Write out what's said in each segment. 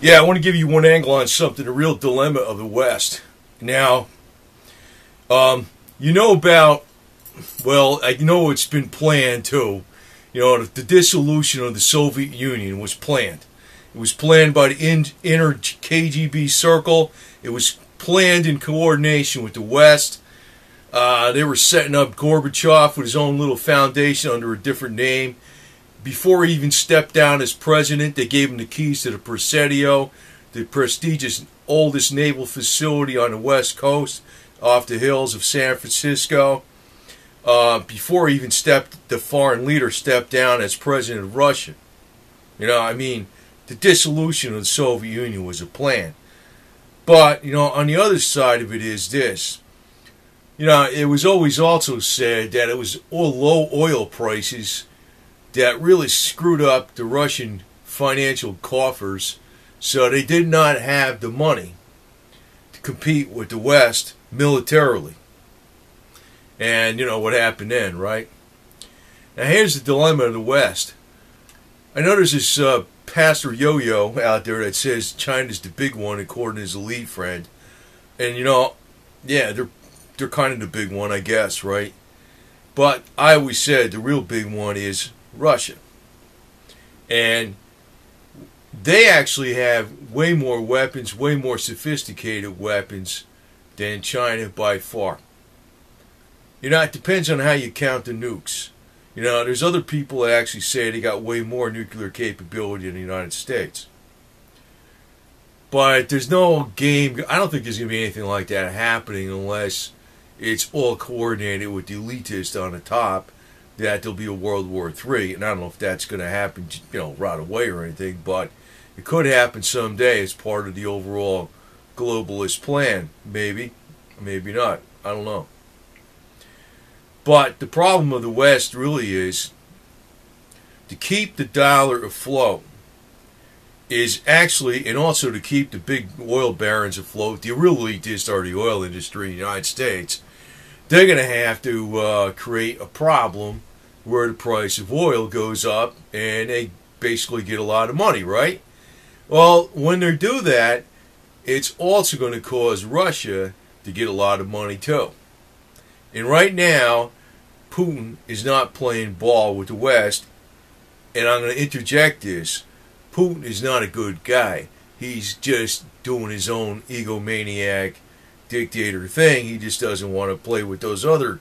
Yeah, I want to give you one angle on something, the real dilemma of the West. Now, you know about, well, I know it's been planned too. You know, the dissolution of the Soviet Union was planned. It was planned by the inner KGB circle. It was planned in coordination with the West. They were setting up Gorbachev with his own little foundation under a different name. Before he even stepped down as president, they gave him the keys to the Presidio, the prestigious oldest naval facility on the West Coast, off the hills of San Francisco. Before even the foreign leader stepped down as president of Russia. You know, I mean, the dissolution of the Soviet Union was a plan. But, you know, on the other side of it is this. You know, it was always also said that it was all low oil prices that really screwed up the Russian financial coffers, so they did not have the money to compete with the West militarily. And you know what happened then, right? Now here's the dilemma of the West. I know there's this Pastor Yo-Yo out there that says China's the big one according to his elite friend. And you know, yeah, they're kind of the big one, I guess, right? But I always said the real big one is Russia. And they actually have way more weapons, way more sophisticated weapons than China by far. You know, it depends on how you count the nukes. You know, there's other people that actually say they got way more nuclear capability than the United States. But there's no game. I don't think there's going to be anything like that happening unless it's all coordinated with the elitists on the top, that there'll be a World War III. And I don't know if that's going to happen, you know, right away or anything, but it could happen someday as part of the overall globalist plan. Maybe, maybe not. I don't know. But the problem of the West really is to keep the dollar afloat is actually, and also to keep the big oil barons afloat, the real elitists are the oil industry in the United States. They're going to have to create a problem where the price of oil goes up and they basically get a lot of money, right? Well, when they do that, it's also going to cause Russia to get a lot of money too. And right now, Putin is not playing ball with the West, and I'm going to interject this. Putin is not a good guy. He's just doing his own egomaniac dictator thing. He just doesn't want to play with those other,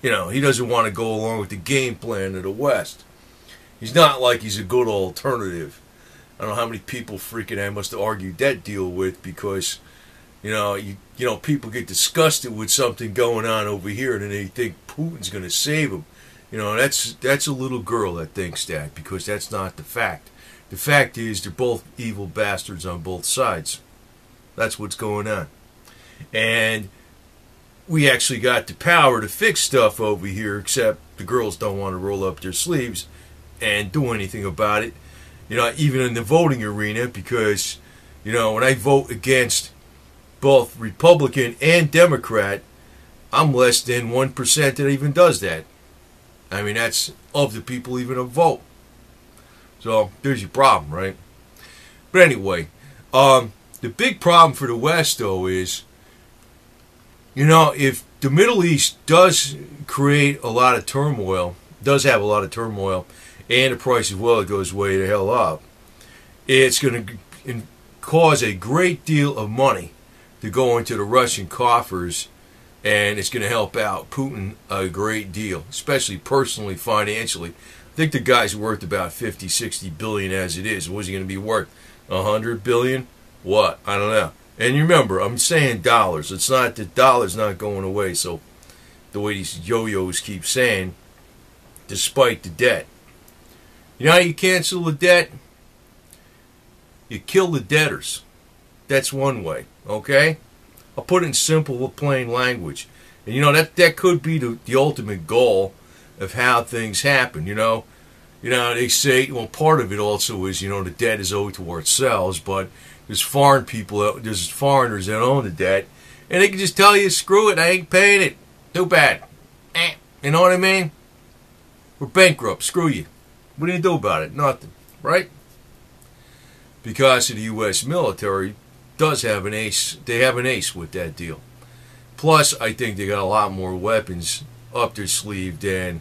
you know, he doesn't want to go along with the game plan of the West. He's not like he's a good alternative. I don't know how many people freaking I must have argued that deal with, because you know, people get disgusted with something going on over here, and then they think Putin's going to save them. You know, that's a little girl that thinks that, because that's not the fact. The fact is they're both evil bastards on both sides. That's what's going on. And we actually got the power to fix stuff over here, except the girls don't want to roll up their sleeves and do anything about it. You know, even in the voting arena, because, you know, when I vote against both Republican and Democrat, I'm less than 1% that even does that. I mean, that's of the people even a vote. So there's your problem, right? But anyway, the big problem for the West, though, is, you know, if the Middle East does create a lot of turmoil, does have a lot of turmoil, and the price of oil goes way the hell up, it's going to cause a great deal of money to go into the Russian coffers, and it's going to help out Putin a great deal, especially personally, financially. I think the guy's worth about 50, 60 billion as it is. What's he going to be worth? 100 billion? What? I don't know. And you remember, I'm saying dollars. It's not, the dollar's not going away. So the way these yo-yos keep saying, despite the debt. You know how you cancel the debt? You kill the debtors. That's one way. Okay? I'll put it in simple, plain language. And you know, that could be the ultimate goal of how things happen, you know. You know, they say, well, part of it also is, you know, the debt is owed to ourselves, but there's foreign people, there's foreigners that own the debt, and they can just tell you, screw it, I ain't paying it. Too bad. You know what I mean? We're bankrupt, screw you. What do you do about it? Nothing, right? because of the U.S. military does have an ace. They have an ace with that deal. Plus, I think they got a lot more weapons up their sleeve than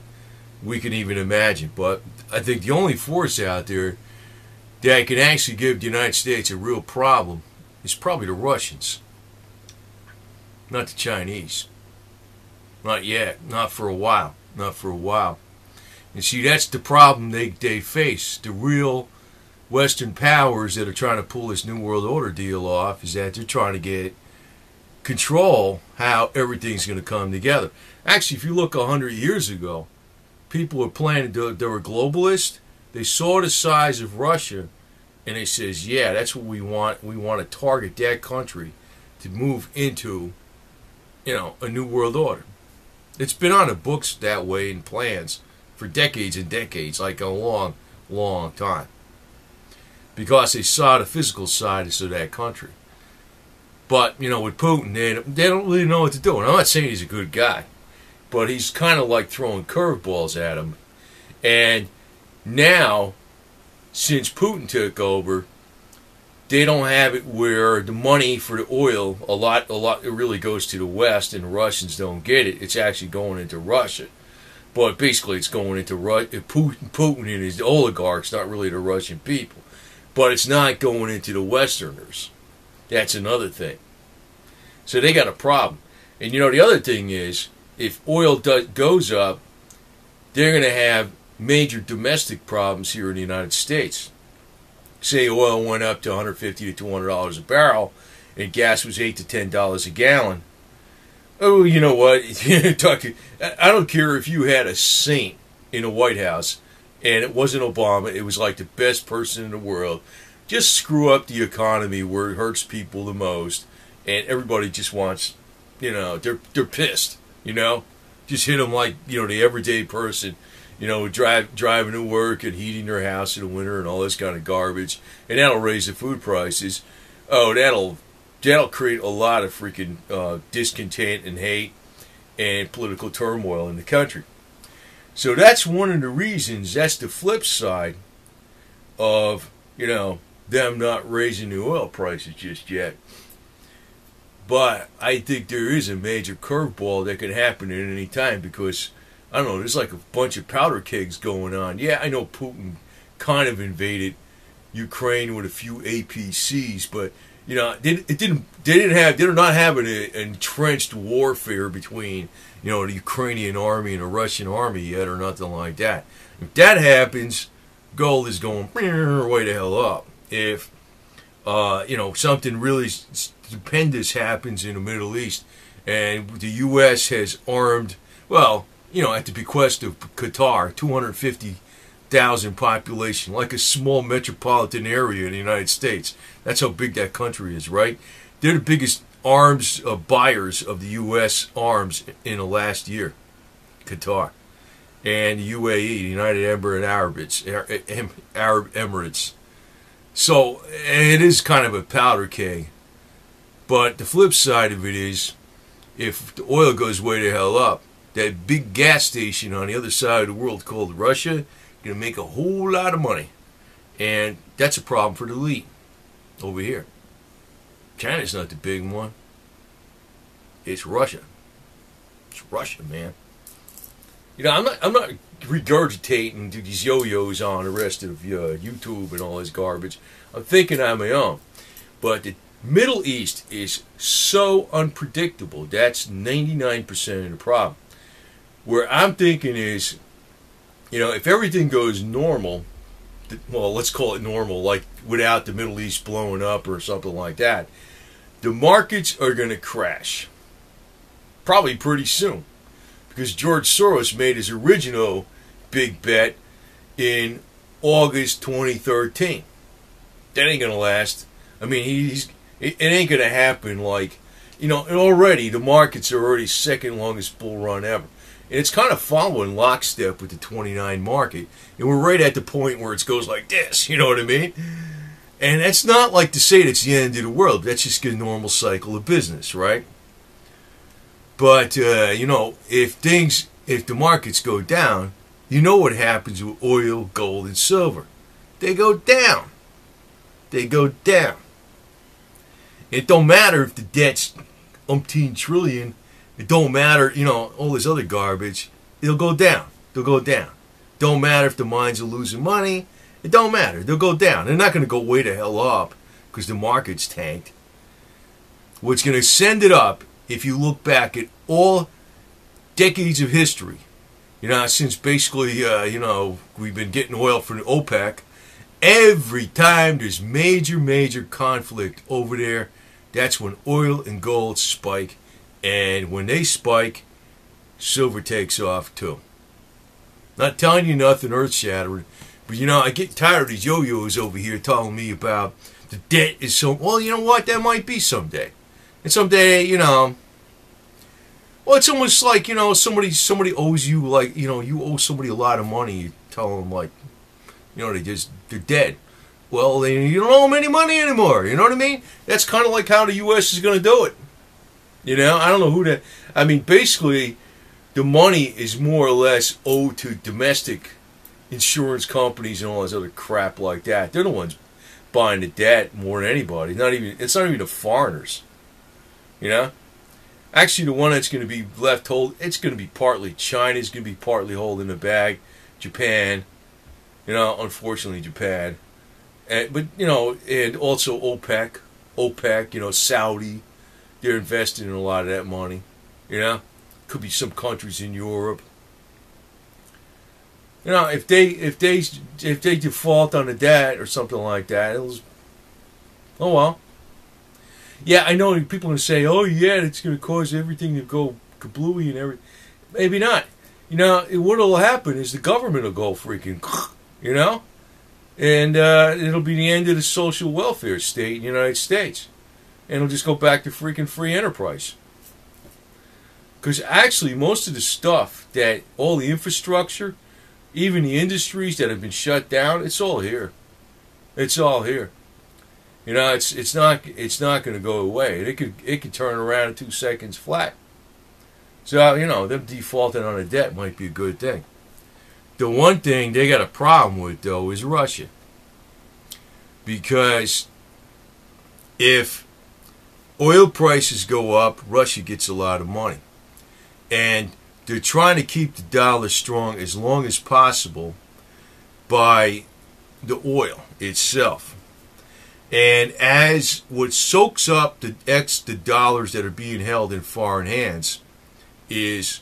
we can even imagine. But I think the only force out there that can actually give the United States a real problem is probably the Russians, not the Chinese. Not yet. Not for a while. Not for a while. And see, that's the problem they face. The real Western powers that are trying to pull this New World Order deal off is that they're trying to get control how everything's going to come together. Actually, if you look 100 years ago, people were planning, they were globalists. They saw the size of Russia, and they says, yeah, that's what we want. We want to target that country to move into, a new world order. It's been on the books that way in plans for decades and decades, like a long, long time. Because they saw the physical side of that country. But, with Putin, they don't really know what to do. And I'm not saying he's a good guy, but he's kind of like throwing curveballs at him. And now, since Putin took over, they don't have it where the money for the oil, a lot, it really goes to the West, and the Russians don't get it. It's actually going into Russia. But basically, it's going into Putin and his oligarchs, not really the Russian people. But it's not going into the Westerners. That's another thing. So they got a problem. And the other thing is, if oil goes up, they're going to have major domestic problems here in the United States. Say oil went up to $150 to $200 a barrel, and gas was $8 to $10 a gallon. Oh, you know what? I don't care if you had a saint in the White House, and it wasn't Obama. It was like the best person in the world. Just screw up the economy where it hurts people the most, and everybody just wants, they're pissed, Just hit them like, the everyday person, driving to work and heating their house in the winter and all this kind of garbage, and that'll raise the food prices. Oh, that'll create a lot of freaking discontent and hate and political turmoil in the country. So that's one of the reasons, that's the flip side of, them not raising the oil prices just yet. But I think there is a major curveball that can happen at any time because, I don't know, there's like a bunch of powder kegs going on. Yeah, I know Putin kind of invaded Ukraine with a few APCs, but, they're not having an entrenched warfare between, the Ukrainian army and the Russian army yet or nothing like that. If that happens, gold is going way the hell up. If, something really stupendous happens in the Middle East and the U.S. has armed, at the bequest of Qatar, 250,000 population, like a small metropolitan area in the United States. That's how big that country is, right? They're the biggest arms buyers of the U.S. arms in the last year, Qatar. And the UAE, the United Arab Emirates. So it is kind of a powder keg. But the flip side of it is, if the oil goes way the hell up, that big gas station on the other side of the world called Russia is going to make a whole lot of money. And that's a problem for the elite over here. China's not the big one. It's Russia. It's Russia, man. I'm not regurgitating these yo-yos on the rest of YouTube and all this garbage. I'm thinking on my own. But the Middle East is so unpredictable. That's 99% of the problem. Where I'm thinking is, if everything goes normal, well, let's call it normal, like without the Middle East blowing up or something like that, the markets are going to crash. Probably pretty soon. Because George Soros made his original big bet in August 2013. That ain't going to last. I mean, it ain't going to happen like, and already the markets are already second longest bull run ever. And it's kind of following lockstep with the 29 market. And we're right at the point where it goes like this, you know what I mean? And that's not like to say that's the end of the world. That's just a normal cycle of business, right? But, if the markets go down, what happens with oil, gold, and silver. They go down. they go down. It don't matter if the debt's umpteen trillion. It don't matter, all this other garbage. It'll go down. They'll go down. Don't matter if the mines are losing money. It don't matter. They'll go down. They're not going to go way the hell up because the market's tanked. What's going to send it up, if you look back at all decades of history, since basically, we've been getting oil from OPEC, every time there's major conflict over there, that's when oil and gold spike. And when they spike, silver takes off too. Not telling you nothing earth-shattering, but I get tired of these yo-yos over here telling me about the debt is so... Well, you know what? That might be someday. And someday, well, it's almost like, somebody owes you, like, you owe somebody a lot of money. You tell them, like, they're dead. Well, you don't owe them any money anymore. You know what I mean? That's kind of like how the U.S. is going to do it. I don't know who that... I mean, basically, the money is more or less owed to domestic insurance companies and all this other crap like that. They're the ones buying the debt more than anybody. It's not even the foreigners. Actually, the one that's going to be left hold, it's going to be partly China. It's going to be partly holding the bag. Japan. Unfortunately, Japan. But and also OPEC, Saudi. They're investing in a lot of that money. Could be some countries in Europe. If they default on the debt or something like that, oh well. Yeah, I know people are going to say, oh yeah, it's going to cause everything to go kablooey and everything. Maybe not. What will happen is the government will go freaking, and it'll be the end of the social welfare state in the United States. And it'll just go back to freaking free enterprise. Because actually, most of the stuff all the infrastructure, even the industries that have been shut down, it's all here. It's all here. It's not going to go away. It could turn around in 2 seconds flat. So them defaulting on a debt might be a good thing. The one thing they got a problem with though is Russia, because if oil prices go up, Russia gets a lot of money, and they're trying to keep the dollar strong as long as possible by the oil itself. And as what soaks up the dollars that are being held in foreign hands is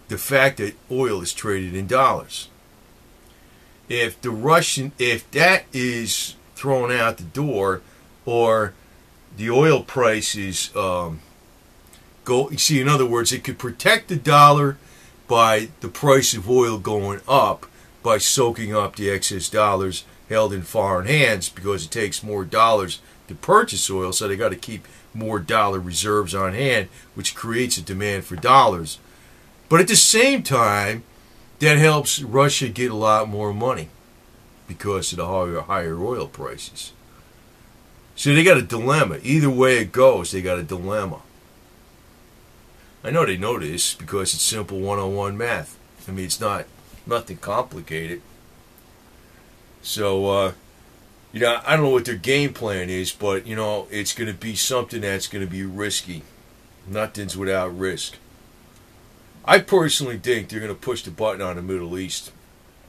the fact that oil is traded in dollars. If that is thrown out the door, or the oil prices in other words, it could protect the dollar by the price of oil going up by soaking up the excess dollars held in foreign hands, because it takes more dollars to purchase oil, so they got to keep more dollar reserves on hand, which creates a demand for dollars. But at the same time, that helps Russia get a lot more money because of the higher oil prices. So they got a dilemma. Either way it goes, they got a dilemma. I know they know this because it's simple 101 math. I mean, it's nothing complicated. So, I don't know what their game plan is, but, it's going to be something that's going to be risky. Nothing's without risk. I personally think they're going to push the button on the Middle East.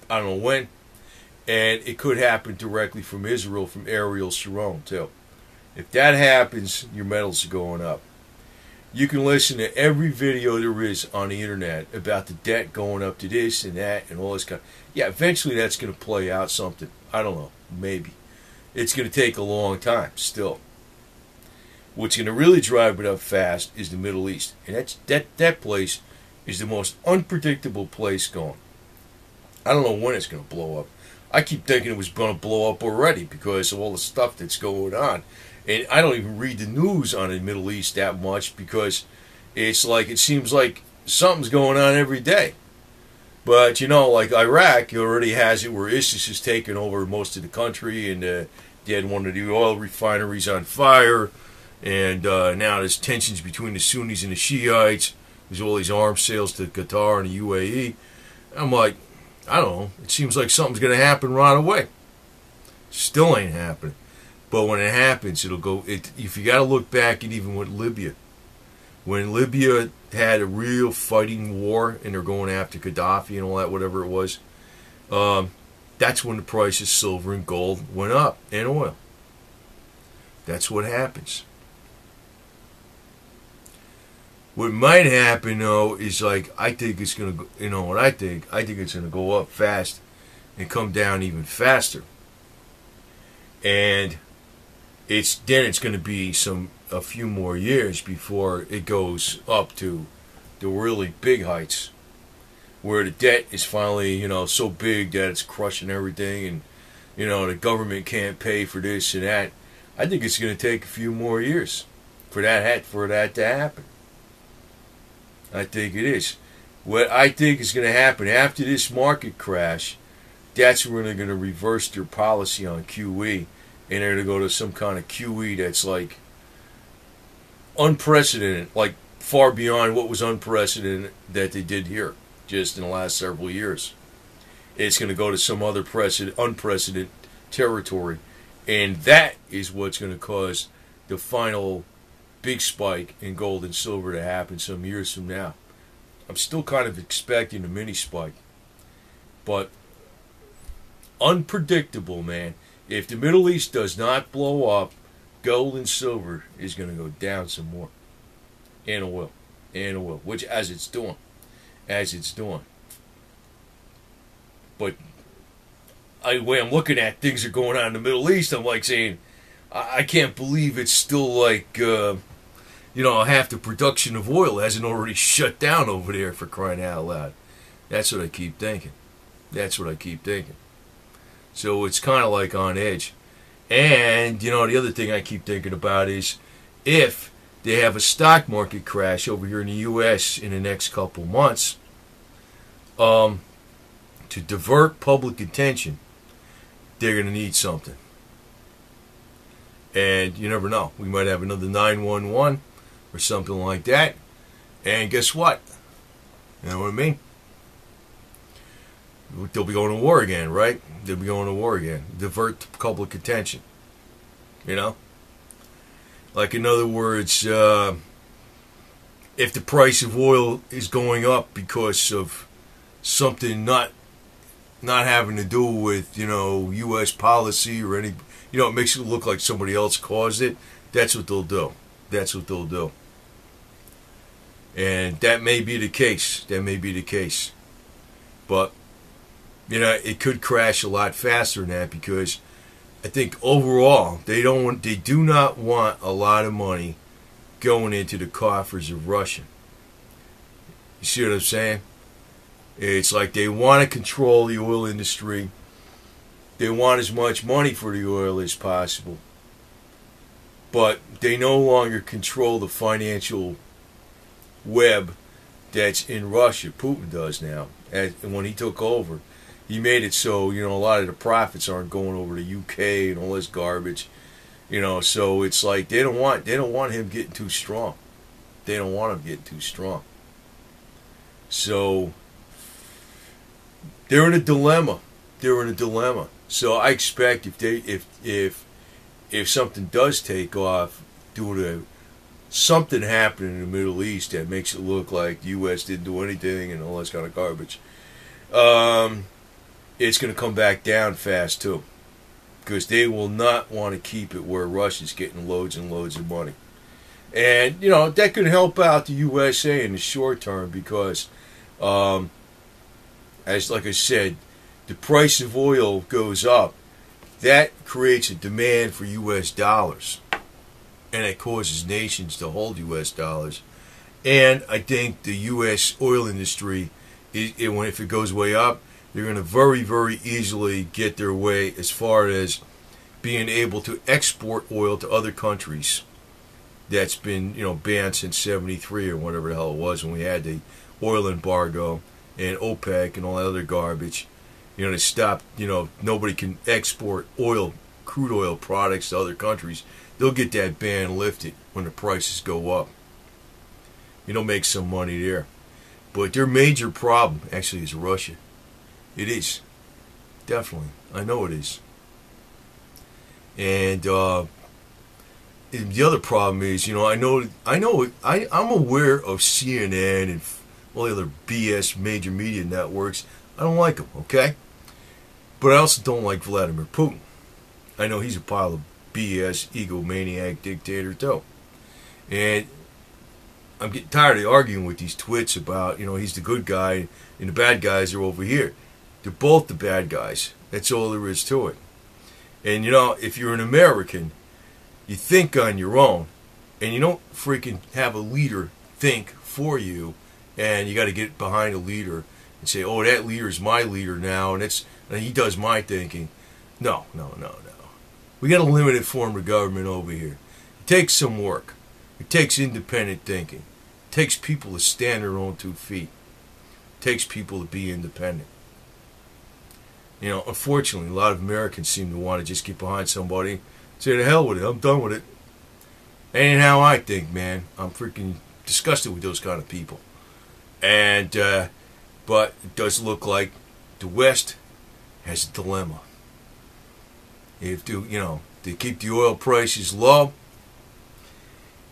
I don't know when. And it could happen directly from Israel, from Ariel Sharon, too. If that happens, your metals are going up. You can listen to every video there is on the internet about the debt going up to this and that and all this kind of... Yeah, eventually that's going to play out something. I don't know. Maybe. It's going to take a long time still. What's going to really drive it up fast is the Middle East. And that place is the most unpredictable place going. I don't know when it's going to blow up. I keep thinking it was going to blow up already because of all the stuff that's going on. And I don't even read the news on the Middle East that much because it seems like something's going on every day. But, like Iraq, it already has it where ISIS has taken over most of the country, and they had one of the oil refineries on fire, and now there's tensions between the Sunnis and the Shiites. There's all these arms sales to Qatar and the UAE. I'm like, I don't know. It seems like something's going to happen right away. Still ain't happening. But when it happens, it'll go. If you got to look back at even with Libya, when Libya had a real fighting war and they're going after Gaddafi and all that, whatever it was, that's when the price of silver and gold went up, and oil. That's what happens. What might happen though is, like, I think it's gonna go, you know what I think? I think it's gonna go up fast and come down even faster. And it's gonna be a few more years before it goes up to the really big heights, where the debt is finally, so big that it's crushing everything, and the government can't pay for this and that. I think it's gonna take a few more years for that to happen. I think it is. What I think is going to happen after this market crash, that's when they're going to reverse their policy on QE, and they're going to go to some kind of QE that's like unprecedented, like far beyond what was unprecedented that they did here just in the last several years. It's going to go to some other unprecedented territory, and that is what's going to cause the final big spike in gold and silver to happen some years from now. I'm still kind of expecting a mini spike, but unpredictable, man. If the Middle East does not blow up, gold and silver is going to go down some more, and oil, which as it's doing. But the way I'm looking at things are going on in the Middle East, I'm like saying, I can't believe it's still like, half the production of oil hasn't already shut down over there, for crying out loud. That's what I keep thinking. So it's kind of like on edge. And, the other thing I keep thinking about is if they have a stock market crash over here in the U.S. in the next couple months, to divert public attention, they're going to need something. And you never know. We might have another 911 or something like that. And guess what? You know what I mean? They'll be going to war again, right? They'll be going to war again. Divert public attention. Like, in other words, if the price of oil is going up because of something not having to do with, U.S. policy or any, it makes it look like somebody else caused it, that's what they'll do. And that may be the case. But, it could crash a lot faster than that, because I think overall they do not want a lot of money going into the coffers of Russia. You see what I'm saying? It's like they want to control the oil industry. They want as much money for the oil as possible. But they no longer control the financial web that's in Russia. Putin does now. And when he took over, he made it so, a lot of the profits aren't going over to UK and all this garbage. So it's like they don't want him getting too strong. So they're in a dilemma. So I expect if something does take off due to something happening in the Middle East that makes it look like the U.S. didn't do anything and all this kind of garbage, it's going to come back down fast too, because they will not want to keep it where Russia's getting loads and loads of money. And, that could help out the USA in the short term, because, like I said, the price of oil goes up. That creates a demand for U.S. dollars. And it causes nations to hold U.S. dollars. And I think the U.S. oil industry, if it goes way up, they're going to very, very easily get their way as far as being able to export oil to other countries. That's been, banned since '73 or whatever the hell it was, when we had the oil embargo and OPEC and all that other garbage. They stopped, nobody can export crude oil products to other countries. They'll get that ban lifted when the prices go up. Make some money there. But their major problem actually is Russia. It is. Definitely. I know it is. And the other problem is, I'm aware of CNN and all the other BS major media networks. I don't like them, okay? But I also don't like Vladimir Putin. I know he's a pile of BS, egomaniac dictator too. And I'm getting tired of arguing with these twits about, he's the good guy and the bad guys are over here. They're both the bad guys. That's all there is to it. And, if you're an American, you think on your own, and you don't freaking have a leader think for you, and you got to get behind a leader and say, oh, that leader is my leader now, and he does my thinking. No. We got a limited form of government over here. It takes some work. It takes independent thinking. It takes people to stand their own 2 feet. It takes people to be independent. Unfortunately, a lot of Americans seem to want to just get behind somebody and say, to hell with it, I'm done with it. That ain't how I think, man. I'm freaking disgusted with those kind of people. And, but it does look like the West has a dilemma. If they keep the oil prices low,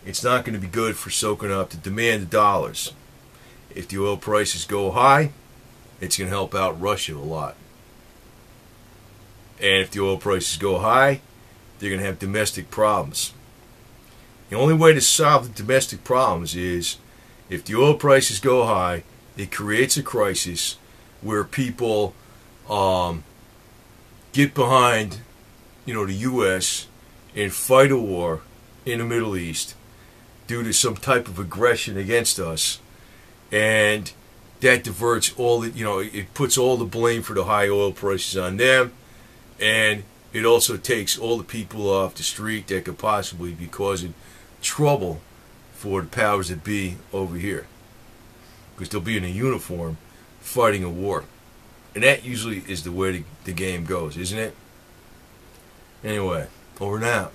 it's not going to be good for soaking up the demand of dollars. If the oil prices go high, it's going to help out Russia a lot. And if the oil prices go high, they're going to have domestic problems. The only way to solve the domestic problems is if the oil prices go high, it creates a crisis where people get behind, the U.S. and fight a war in the Middle East due to some type of aggression against us, and that diverts all the, it puts all the blame for the high oil prices on them, and it also takes all the people off the street that could possibly be causing trouble for the powers that be over here, because they'll be in a uniform fighting a war. And that usually is the way the game goes, isn't it? Anyway, over and out.